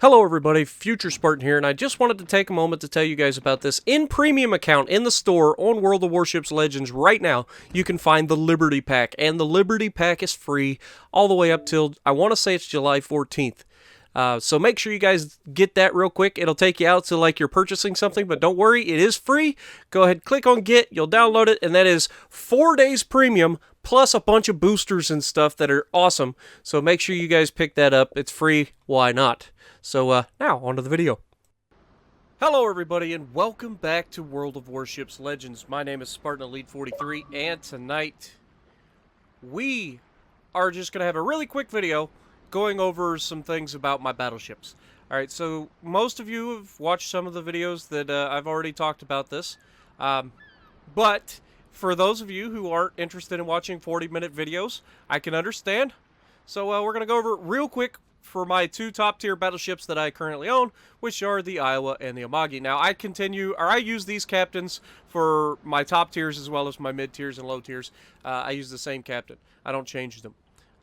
Hello everybody, Future Spartan here, and I just wanted to take a moment to tell you guys about this in-premium account in the store on World of Warships Legends right now. You can find the Liberty Pack, and the Liberty Pack is free all the way up till, I want to say it's July 14th. So make sure you guys get that real quick. It'll take you out to like you're purchasing something, but don't worry, it is free. Go ahead, click on get, you'll download it, and that is 4 days premium, plus a bunch of boosters and stuff that are awesome. So make sure you guys pick that up. It's free, why not? So now, on to the video. Hello everybody, and welcome back to World of Warships Legends. My name is Spartan Elite 43, and tonight we are just going to have a really quick video going over some things about my battleships. Alright, so most of you have watched some of the videos that I've already talked about this. But for those of you who aren't interested in watching 40-minute videos, I can understand. So we're going to go over it real quick for my two top-tier battleships that I currently own, which are the Iowa and the Amagi. Now, I use these captains for my top tiers as well as my mid tiers and low tiers. I use the same captain. I don't change them.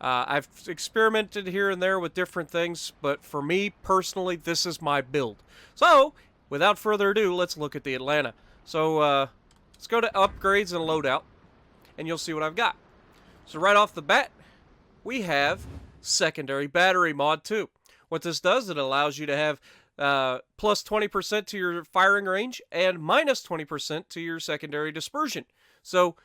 I've experimented here and there with different things, but for me, personally, this is my build. So, without further ado, let's look at the Atlanta. So, let's go to upgrades and loadout, and you'll see what I've got. So, right off the bat, we have secondary battery mod 2. What this does, it allows you to have plus 20% to your firing range and minus 20% to your secondary dispersion. So,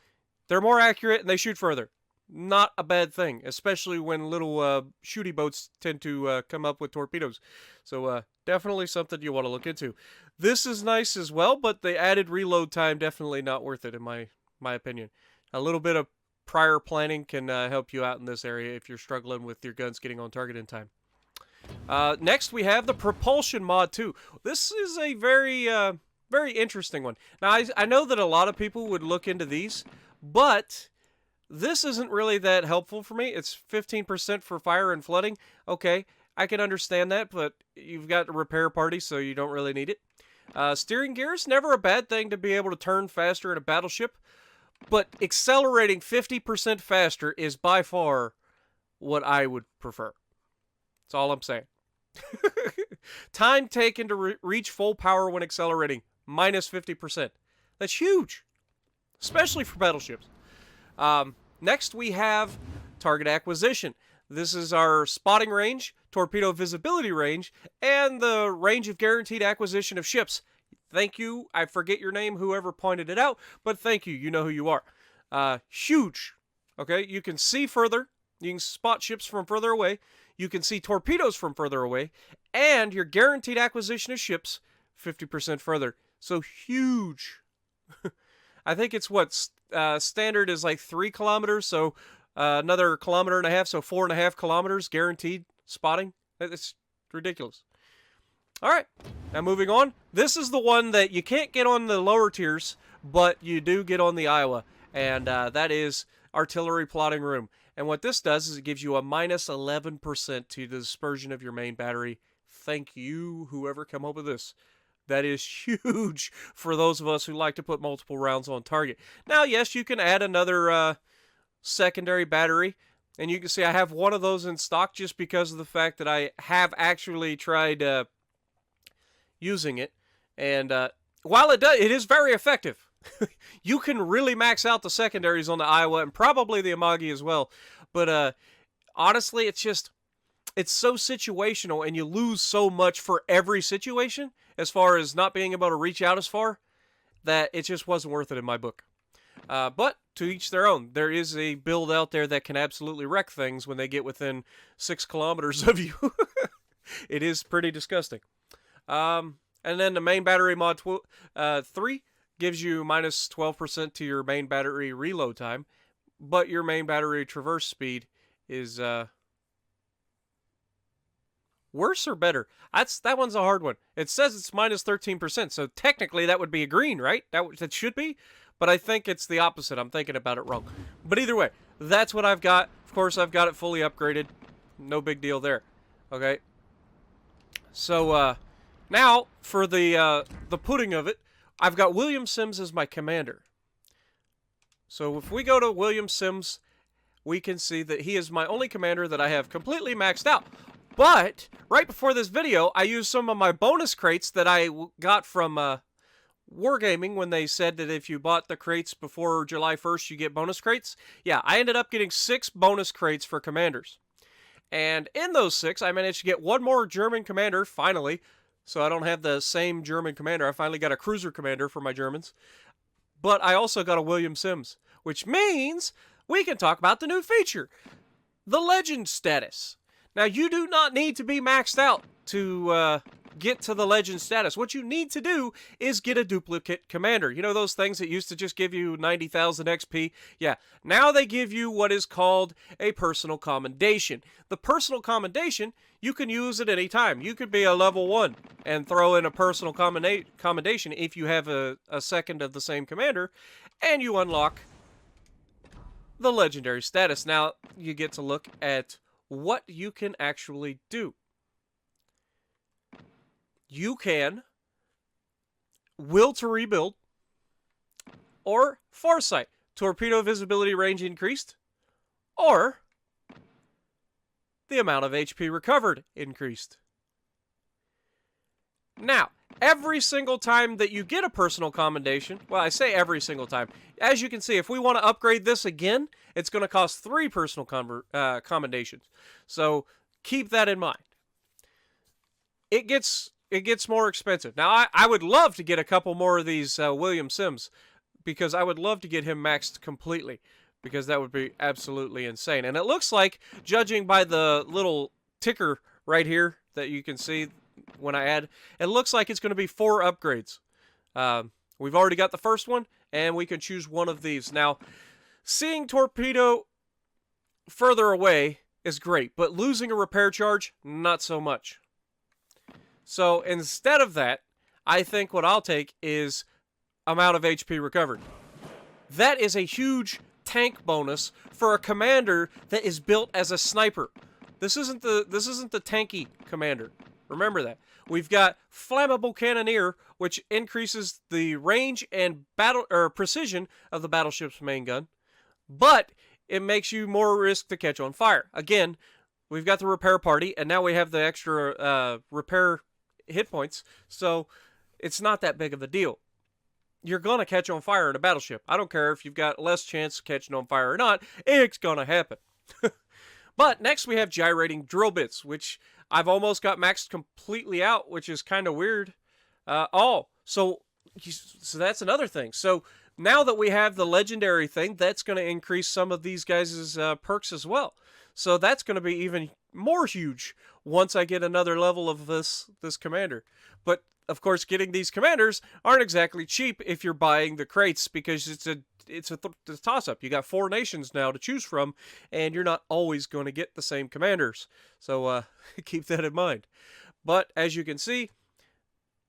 they're more accurate and they shoot further. Not a bad thing, especially when little shooty boats tend to come up with torpedoes. So definitely something you want to look into. This is nice as well, but the added reload time definitely not worth it in my opinion. A little bit of prior planning can help you out in this area if you're struggling with your guns getting on target in time. Next we have the propulsion mod 2. This is a very interesting one. Now I know that a lot of people would look into these, but this isn't really that helpful for me. It's 15% for fire and flooding. Okay, I can understand that, but you've got a repair party, so you don't really need it. Steering gear is never a bad thing to be able to turn faster in a battleship, but accelerating 50% faster is by far what I would prefer. That's all I'm saying. Time taken to reach full power when accelerating, minus 50%. That's huge, especially for battleships. Next we have target acquisition. This is our spotting range, torpedo visibility range, and the range of guaranteed acquisition of ships. Thank you. I forget your name, whoever pointed it out, but thank you. You know who you are. Huge. Okay, you can see further. You can spot ships from further away. You can see torpedoes from further away, and your guaranteed acquisition of ships 50% further. So huge. I think it's what standard is like 3 kilometers, so another 1.5 kilometers, so 4.5 kilometers guaranteed spotting. It's ridiculous. All right, now moving on. This is the one that you can't get on the lower tiers, but you do get on the Iowa, and that is artillery plotting room. And what this does is it gives you a minus 11% to the dispersion of your main battery. Thank you, whoever came up with this. That is huge for those of us who like to put multiple rounds on target. Now, yes, you can add another secondary battery. And you can see I have one of those in stock just because of the fact that I have actually tried using it. And while it is very effective. You can really max out the secondaries on the Iowa and probably the Amagi as well. But honestly, it's so situational and you lose so much for every situation as far as not being able to reach out as far that it just wasn't worth it in my book. But to each their own. There is a build out there that can absolutely wreck things when they get within 6 kilometers of you. It is pretty disgusting. And then the main battery mod 3 gives you minus 12% to your main battery reload time, but your main battery traverse speed is worse or better? That one's a hard one. It says it's minus 13%, so technically that would be a green, right? That should be, but I think it's the opposite. I'm thinking about it wrong. But either way, that's what I've got. Of course, I've got it fully upgraded. No big deal there. Okay. So now for the pudding of it, I've got William Sims as my commander. So if we go to William Sims, we can see that he is my only commander that I have completely maxed out. But right before this video, I used some of my bonus crates that I got from Wargaming when they said that if you bought the crates before July 1st, you get bonus crates. Yeah, I ended up getting 6 bonus crates for commanders. And in those 6, I managed to get one more German commander, finally. So I don't have the same German commander. I finally got a cruiser commander for my Germans. But I also got a William Sims, which means we can talk about the new feature, the Legend status. Now, you do not need to be maxed out to get to the Legend status. What you need to do is get a duplicate commander. You know those things that used to just give you 90,000 XP? Yeah, now they give you what is called a personal commendation. The personal commendation, you can use at any time. You could be a level 1 and throw in a personal commendation if you have a second of the same commander, and you unlock the legendary status. Now, you get to look at what you can actually do. You can will to rebuild, or foresight, torpedo visibility range increased, or the amount of HP recovered increased. Now, every single time that you get a personal commendation, well, I say every single time, as you can see, if we want to upgrade this again, it's going to cost 3 personal commendations. So keep that in mind. It gets more expensive. Now, I would love to get a couple more of these William Sims, because I would love to get him maxed completely, because that would be absolutely insane. And it looks like, judging by the little ticker right here that you can see when I add, it looks like it's going to be 4 upgrades. We've already got the first one, and we can choose one of these. Now, seeing torpedo further away is great, but losing a repair charge, not so much. So instead of that, I think what I'll take is amount of HP recovered. That is a huge tank bonus for a commander that is built as a sniper. This isn't the tanky commander. Remember that. We've got flammable cannoneer, which increases the range and precision of the battleship's main gun, but it makes you more risk to catch on fire. Again, we've got the repair party, and now we have the extra repair hit points, so it's not that big of a deal. You're going to catch on fire in a battleship. I don't care if you've got less chance of catching on fire or not, it's going to happen. But next we have gyrating drill bits, which I've almost got maxed completely out, which is kind of weird. So that's another thing. So now that we have the legendary thing, that's going to increase some of these guys' perks as well. So that's going to be even more huge once I get another level of this commander. But of course, getting these commanders aren't exactly cheap if you're buying the crates, because it's a toss-up. You got 4 nations now to choose from, and you're not always going to get the same commanders. So keep that in mind. But as you can see,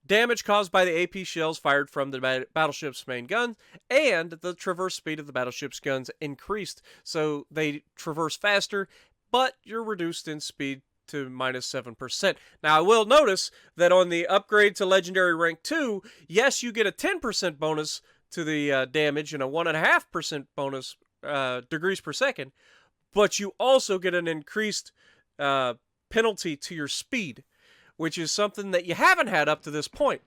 damage caused by the AP shells fired from the battleship's main gun, and the traverse speed of the battleship's guns increased. So they traverse faster, but you're reduced in speed to -7%. Now, I will notice that on the upgrade to Legendary Rank 2, yes, you get a 10% bonus to the damage and a 1.5% bonus degrees per second, but you also get an increased penalty to your speed, which is something that you haven't had up to this point.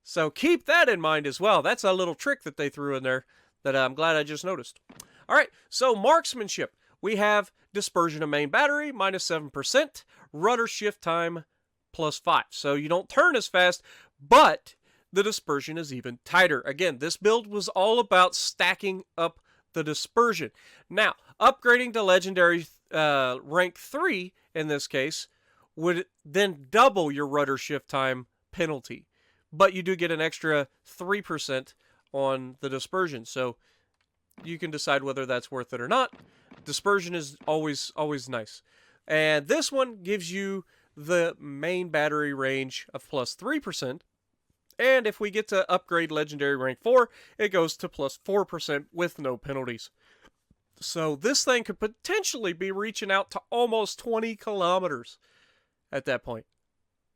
So keep that in mind as well. That's a little trick that they threw in there that I'm glad I just noticed. All right, so marksmanship. We have dispersion of main battery, -7%, rudder shift time, +5. So you don't turn as fast, but the dispersion is even tighter. Again, this build was all about stacking up the dispersion. Now, upgrading to legendary rank 3, in this case, would then double your rudder shift time penalty. But you do get an extra 3% on the dispersion. So you can decide whether that's worth it or not. Dispersion is always nice. And this one gives you the main battery range of +3%. And if we get to upgrade Legendary Rank 4, it goes to +4% with no penalties. So this thing could potentially be reaching out to almost 20 kilometers at that point.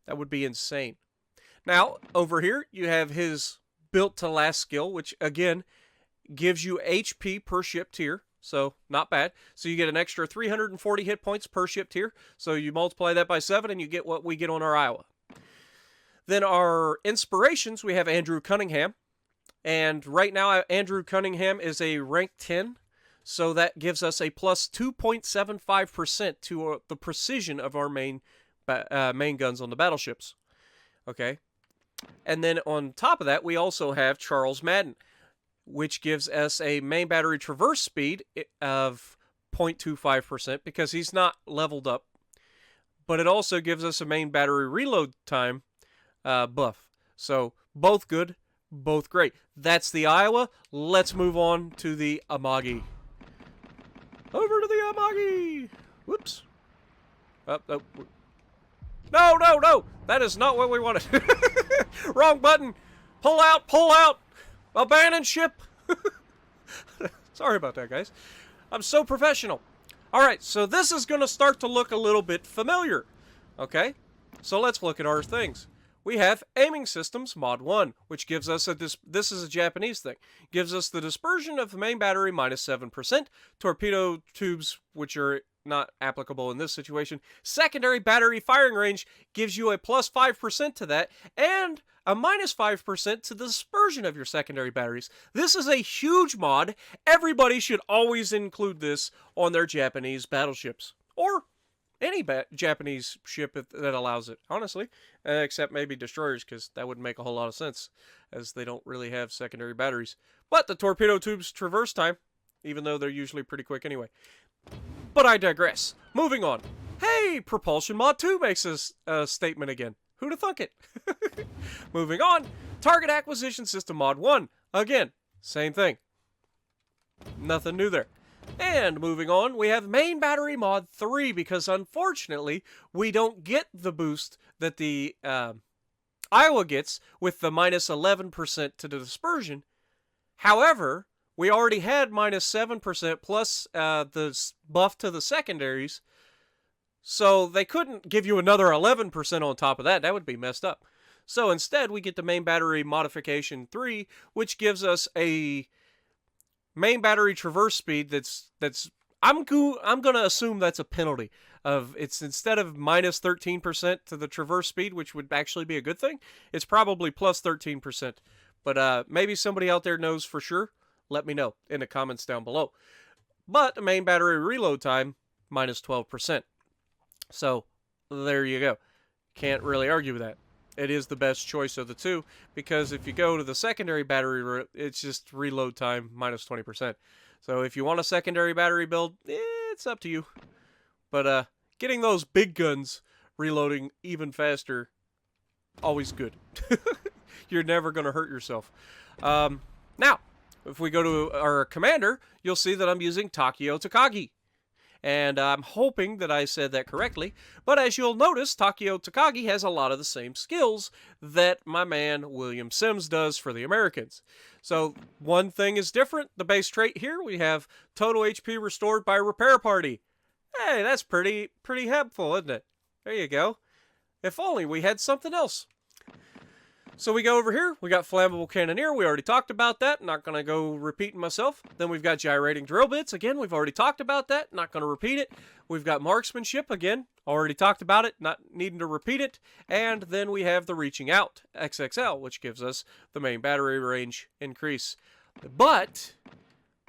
That would be insane. Now, over here, you have his built to last skill, which again gives you HP per ship tier. so not bad. So you get an extra 340 hit points per ship tier. So you multiply that by 7 and you get what we get on our Iowa. Then our inspirations, we have Andrew Cunningham. And right now, Andrew Cunningham is a rank 10. So that gives us a plus 2.75% to the precision of our main guns on the battleships. Okay. And then on top of that, we also have Charles Madden, which gives us a main battery traverse speed of 0.25% because he's not leveled up. But it also gives us a main battery reload time buff. So both good, both great. That's the Iowa. Let's move on to the Amagi. Over to the Amagi. Whoops. Oh. No. That is not what we wanted. Wrong button. Pull out. Abandon ship. Sorry about that, guys. I'm so professional. Alright, so this is going to start to look a little bit familiar. Okay? So let's look at our things. We have Aiming Systems Mod 1, which gives us this is a Japanese thing. Gives us the dispersion of the main battery minus 7%, torpedo tubes, which are not applicable in this situation. Secondary battery firing range gives you a plus 5% to that, and a minus 5% to the dispersion of your secondary batteries. This is a huge mod. Everybody should always include this on their Japanese battleships. Or any Japanese ship that allows it, honestly. Except maybe destroyers, because that wouldn't make a whole lot of sense, as they don't really have secondary batteries. But the torpedo tubes traverse time, even though they're usually pretty quick anyway. But I digress. Moving on. Hey, Propulsion Mod 2 makes a statement again. Who'd have thunk it? Moving on. Target Acquisition System Mod 1. Again, same thing. Nothing new there. And moving on, we have Main Battery Mod 3, because unfortunately, we don't get the boost that the Iowa gets with the minus 11% to the dispersion. However, we already had minus 7% plus the buff to the secondaries, so they couldn't give you another 11% on top of that. That would be messed up. So instead, we get the Main Battery Modification 3, which gives us a main battery traverse speed that's I'm going to assume that's a penalty. It's instead of minus 13% to the traverse speed, which would actually be a good thing, it's probably plus 13%. But maybe somebody out there knows for sure. Let me know in the comments down below. But the main battery reload time, minus 12%. So, there you go. Can't really argue with that. It is the best choice of the two, because if you go to the secondary battery, it's just reload time, minus 20%. So if you want a secondary battery build, it's up to you. But getting those big guns reloading even faster, always good. You're never going to hurt yourself. Now, if we go to our commander, you'll see that I'm using Takeo Takagi. And I'm hoping that I said that correctly. But as you'll notice, Takeo Takagi has a lot of the same skills that my man William Sims does for the Americans. So one thing is different. The base trait here, we have total HP restored by repair party. Hey, that's pretty helpful, isn't it? There you go. If only we had something else. So we go over here, we got Flammable Cannoneer, we already talked about that, not going to go repeating myself. Then we've got Gyrating Drill Bits, again, we've already talked about that, not going to repeat it. We've got Marksmanship, again, already talked about it, not needing to repeat it. And then we have the Reaching Out, XXL, which gives us the main battery range increase. But,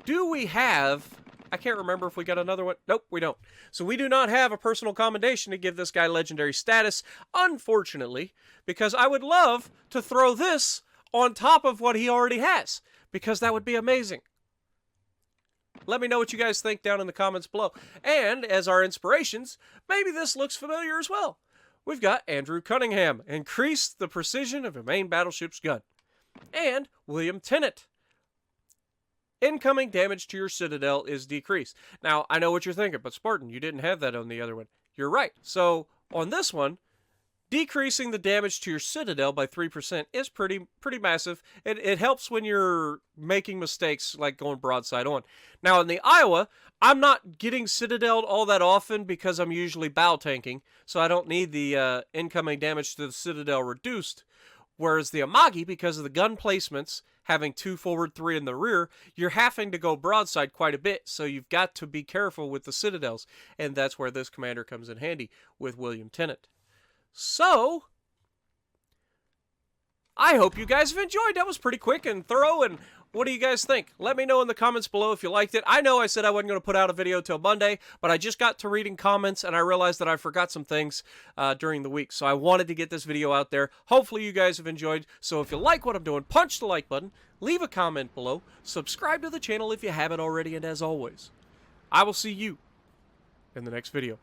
do we have... I can't remember if we got another one. Nope, we don't. So we do not have a personal commendation to give this guy legendary status, unfortunately, because I would love to throw this on top of what he already has, because that would be amazing. Let me know what you guys think down in the comments below. And as our inspirations, maybe this looks familiar as well. We've got Andrew Cunningham, increase the precision of a main battleship's gun. And William Tennant, incoming damage to your citadel is decreased. Now, I know what you're thinking, but Spartan, you didn't have that on the other one. You're right. So, on this one, decreasing the damage to your citadel by 3% is pretty massive. It helps when you're making mistakes, like going broadside on. Now, in the Iowa, I'm not getting citadeled all that often because I'm usually bow tanking, so I don't need the incoming damage to the citadel reduced. Whereas the Amagi, because of the gun placements, having 2 forward, 3 in the rear, you're having to go broadside quite a bit, so you've got to be careful with the citadels, and that's where this commander comes in handy with William Tennant. So, I hope you guys have enjoyed. That was pretty quick and thorough, and what do you guys think? Let me know in the comments below if you liked it. I know I said I wasn't going to put out a video till Monday, but I just got to reading comments, and I realized that I forgot some things during the week, so I wanted to get this video out there. Hopefully you guys have enjoyed, so if you like what I'm doing, punch the like button, leave a comment below, subscribe to the channel if you haven't already, and as always, I will see you in the next video.